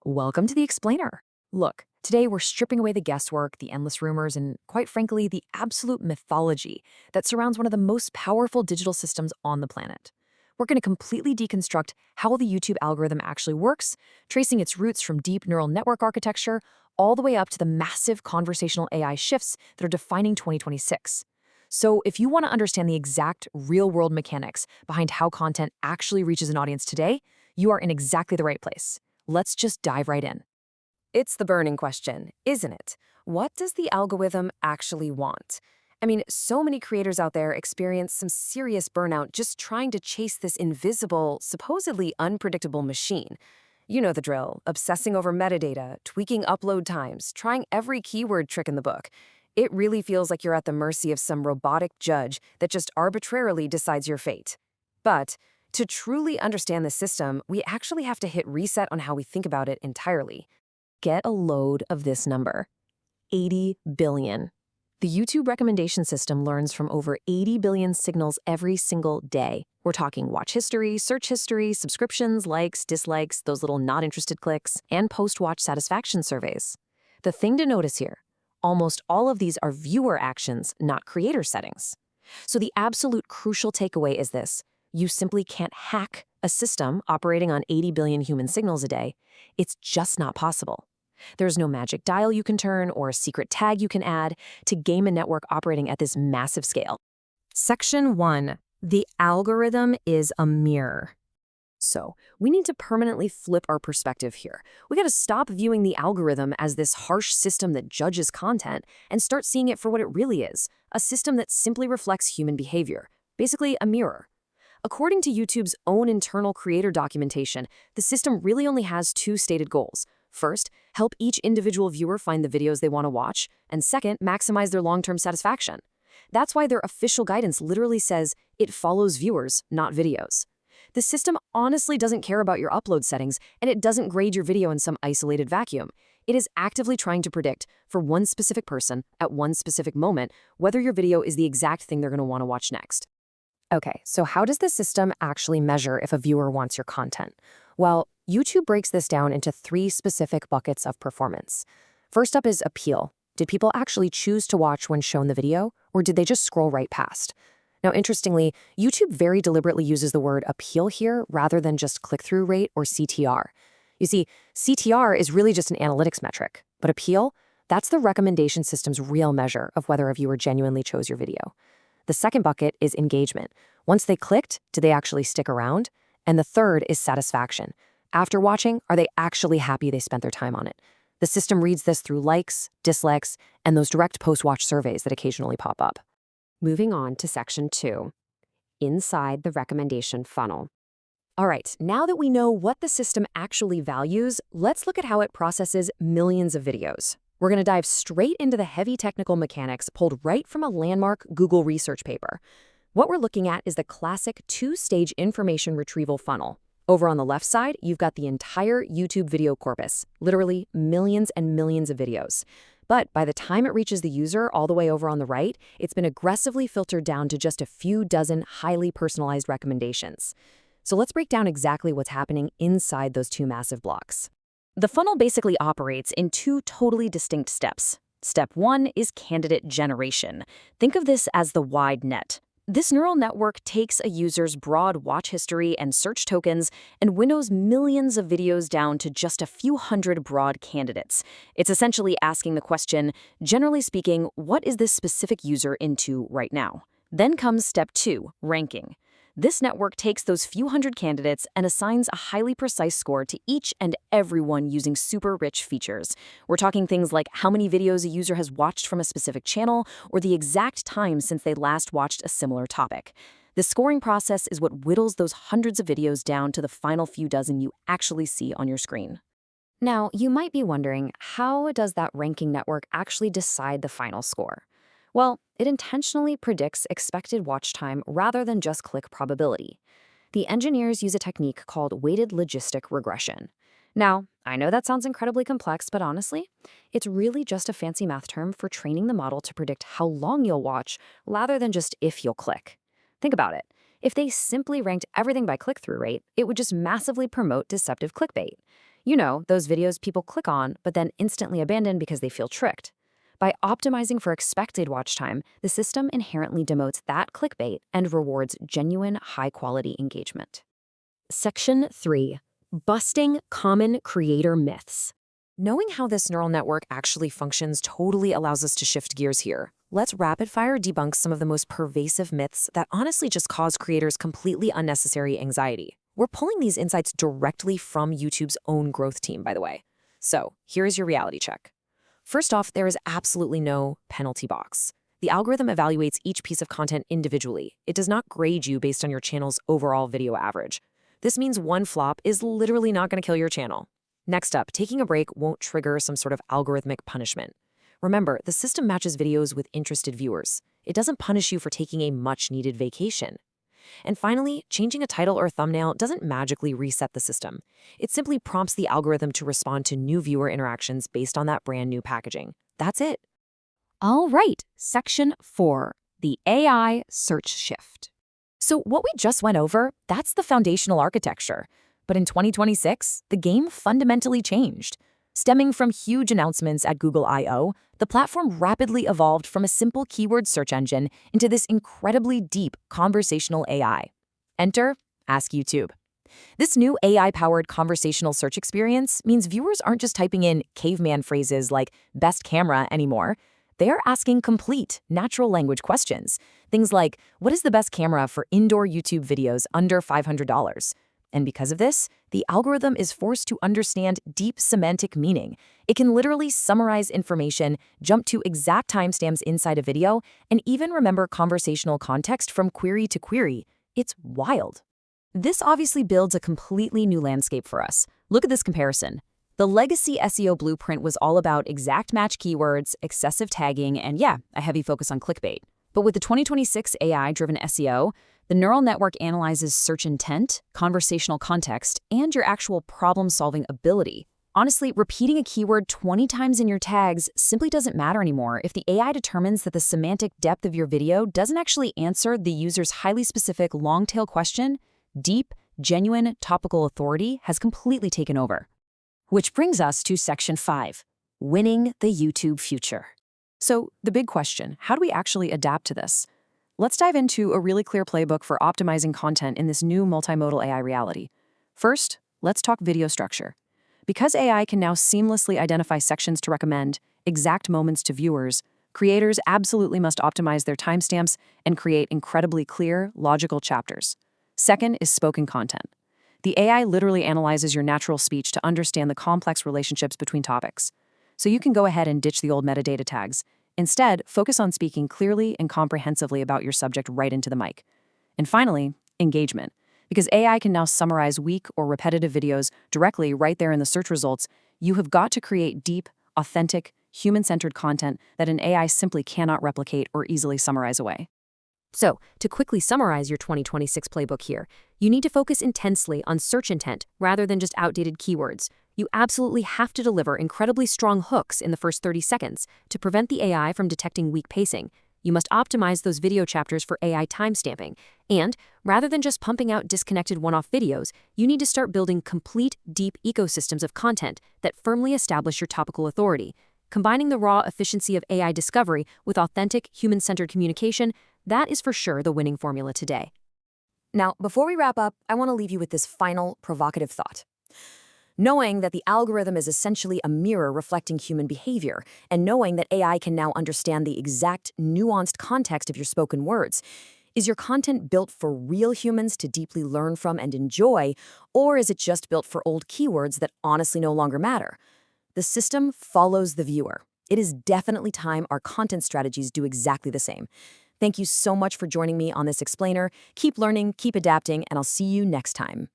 Welcome to the Explainer. Look, today we're stripping away the guesswork, the endless rumors, and quite frankly, the absolute mythology that surrounds one of the most powerful digital systems on the planet. We're going to completely deconstruct how the YouTube algorithm actually works, tracing its roots from deep neural network architecture all the way up to the massive conversational AI shifts that are defining 2026. So, if you want to understand the exact real world mechanics behind how content actually reaches an audience today, you are in exactly the right place. Let's just dive right in. It's the burning question, isn't it? What does the algorithm actually want? I mean, so many creators out there experience some serious burnout just trying to chase this invisible, supposedly unpredictable machine. You know the drill, obsessing over metadata, tweaking upload times, trying every keyword trick in the book. It really feels like you're at the mercy of some robotic judge that just arbitrarily decides your fate. But to truly understand the system, we actually have to hit reset on how we think about it entirely. Get a load of this number: 80 billion. The YouTube recommendation system learns from over 80 billion signals every single day. We're talking watch history, search history, subscriptions, likes, dislikes, those little not interested clicks, and post-watch satisfaction surveys. The thing to notice here, almost all of these are viewer actions, not creator settings. So the absolute crucial takeaway is this: you simply can't hack a system operating on 80 billion human signals a day. It's just not possible. There's no magic dial you can turn or a secret tag you can add to game a network operating at this massive scale. Section 1. The algorithm is a mirror. So, we need to permanently flip our perspective here. We got to stop viewing the algorithm as this harsh system that judges content and start seeing it for what it really is: a system that simply reflects human behavior, basically a mirror. According to YouTube's own internal creator documentation, the system really only has two stated goals. First, help each individual viewer find the videos they want to watch, and second, maximize their long-term satisfaction. That's why their official guidance literally says it follows viewers, not videos. The system honestly doesn't care about your upload settings, and it doesn't grade your video in some isolated vacuum. It is actively trying to predict, for one specific person, at one specific moment, whether your video is the exact thing they're going to want to watch next. Okay, so how does the system actually measure if a viewer wants your content? Well, YouTube breaks this down into three specific buckets of performance. First up is appeal. Did people actually choose to watch when shown the video, or did they just scroll right past? Now, interestingly, YouTube very deliberately uses the word appeal here rather than just click-through rate or CTR. You see, CTR is really just an analytics metric, but appeal, that's the recommendation system's real measure of whether a viewer genuinely chose your video. The second bucket is engagement. Once they clicked, did they actually stick around? And the third is satisfaction. After watching, are they actually happy they spent their time on it? The system reads this through likes, dislikes, and those direct post-watch surveys that occasionally pop up. Moving on to section 2, inside the recommendation funnel. All right, now that we know what the system actually values, let's look at how it processes millions of videos. We're going to dive straight into the heavy technical mechanics pulled right from a landmark Google research paper. What we're looking at is the classic two-stage information retrieval funnel. Over on the left side, you've got the entire YouTube video corpus, literally millions and millions of videos. But by the time it reaches the user all the way over on the right, it's been aggressively filtered down to just a few dozen highly personalized recommendations. So let's break down exactly what's happening inside those two massive blocks. The funnel basically operates in two totally distinct steps. Step 1 is candidate generation. Think of this as the wide net. This neural network takes a user's broad watch history and search tokens and winnows millions of videos down to just a few hundred broad candidates. It's essentially asking the question, generally speaking, what is this specific user into right now? Then comes step 2, ranking. This network takes those few hundred candidates and assigns a highly precise score to each and every one using super rich features. We're talking things like how many videos a user has watched from a specific channel or the exact time since they last watched a similar topic. The scoring process is what whittles those hundreds of videos down to the final few dozen you actually see on your screen. Now, you might be wondering, how does that ranking network actually decide the final score? Well, it intentionally predicts expected watch time rather than just click probability. The engineers use a technique called weighted logistic regression. Now, I know that sounds incredibly complex, but honestly, it's really just a fancy math term for training the model to predict how long you'll watch rather than just if you'll click. Think about it. If they simply ranked everything by click-through rate, it would just massively promote deceptive clickbait. You know, those videos people click on but then instantly abandon because they feel tricked. By optimizing for expected watch time, the system inherently demotes that clickbait and rewards genuine, high-quality engagement. Section 3. Busting common creator myths. Knowing how this neural network actually functions totally allows us to shift gears here. Let's rapid-fire debunk some of the most pervasive myths that honestly just cause creators completely unnecessary anxiety. We're pulling these insights directly from YouTube's own growth team, by the way. So, here is your reality check. First off, there is absolutely no penalty box. The algorithm evaluates each piece of content individually. It does not grade you based on your channel's overall video average. This means one flop is literally not going to kill your channel. Next up, taking a break won't trigger some sort of algorithmic punishment. Remember, the system matches videos with interested viewers. It doesn't punish you for taking a much-needed vacation. And finally, changing a title or thumbnail doesn't magically reset the system. It simply prompts the algorithm to respond to new viewer interactions based on that brand new packaging. That's it. All right, Section 4, the AI search shift. So what we just went over, that's the foundational architecture. But in 2026, the game fundamentally changed. Stemming from huge announcements at Google I/O, the platform rapidly evolved from a simple keyword search engine into this incredibly deep conversational AI. Enter Ask YouTube. This new AI-powered conversational search experience means viewers aren't just typing in caveman phrases like best camera anymore. They are asking complete, natural language questions. Things like, what is the best camera for indoor YouTube videos under $500? And because of this, the algorithm is forced to understand deep semantic meaning. It can literally summarize information, jump to exact timestamps inside a video, and even remember conversational context from query to query. It's wild. This obviously builds a completely new landscape for us. Look at this comparison. The legacy SEO blueprint was all about exact match keywords, excessive tagging, and yeah, a heavy focus on clickbait. But with the 2026 AI-driven SEO, the neural network analyzes search intent, conversational context, and your actual problem-solving ability. Honestly, repeating a keyword 20 times in your tags simply doesn't matter anymore if the AI determines that the semantic depth of your video doesn't actually answer the user's highly specific long-tail question. Deep, genuine, topical authority has completely taken over. Which brings us to Section 5, winning the YouTube future. So, the big question, how do we actually adapt to this? Let's dive into a really clear playbook for optimizing content in this new multimodal AI reality. First, let's talk video structure. Because AI can now seamlessly identify sections to recommend, exact moments to viewers, creators absolutely must optimize their timestamps and create incredibly clear, logical chapters. Second is spoken content. The AI literally analyzes your natural speech to understand the complex relationships between topics. So you can go ahead and ditch the old metadata tags. Instead, focus on speaking clearly and comprehensively about your subject right into the mic. And finally, engagement. Because AI can now summarize weak or repetitive videos directly right there in the search results, you have got to create deep, authentic, human-centered content that an AI simply cannot replicate or easily summarize away. So, to quickly summarize your 2026 playbook here, you need to focus intensely on search intent rather than just outdated keywords. You absolutely have to deliver incredibly strong hooks in the first 30 seconds to prevent the AI from detecting weak pacing. You must optimize those video chapters for AI timestamping. And rather than just pumping out disconnected one-off videos, you need to start building complete, deep ecosystems of content that firmly establish your topical authority. Combining the raw efficiency of AI discovery with authentic, human-centered communication, that is for sure the winning formula today. Now, before we wrap up, I want to leave you with this final provocative thought. Knowing that the algorithm is essentially a mirror reflecting human behavior, and knowing that AI can now understand the exact, nuanced context of your spoken words, is your content built for real humans to deeply learn from and enjoy, or is it just built for old keywords that honestly no longer matter? The system follows the viewer. It is definitely time our content strategies do exactly the same. Thank you so much for joining me on this explainer. Keep learning, keep adapting, and I'll see you next time.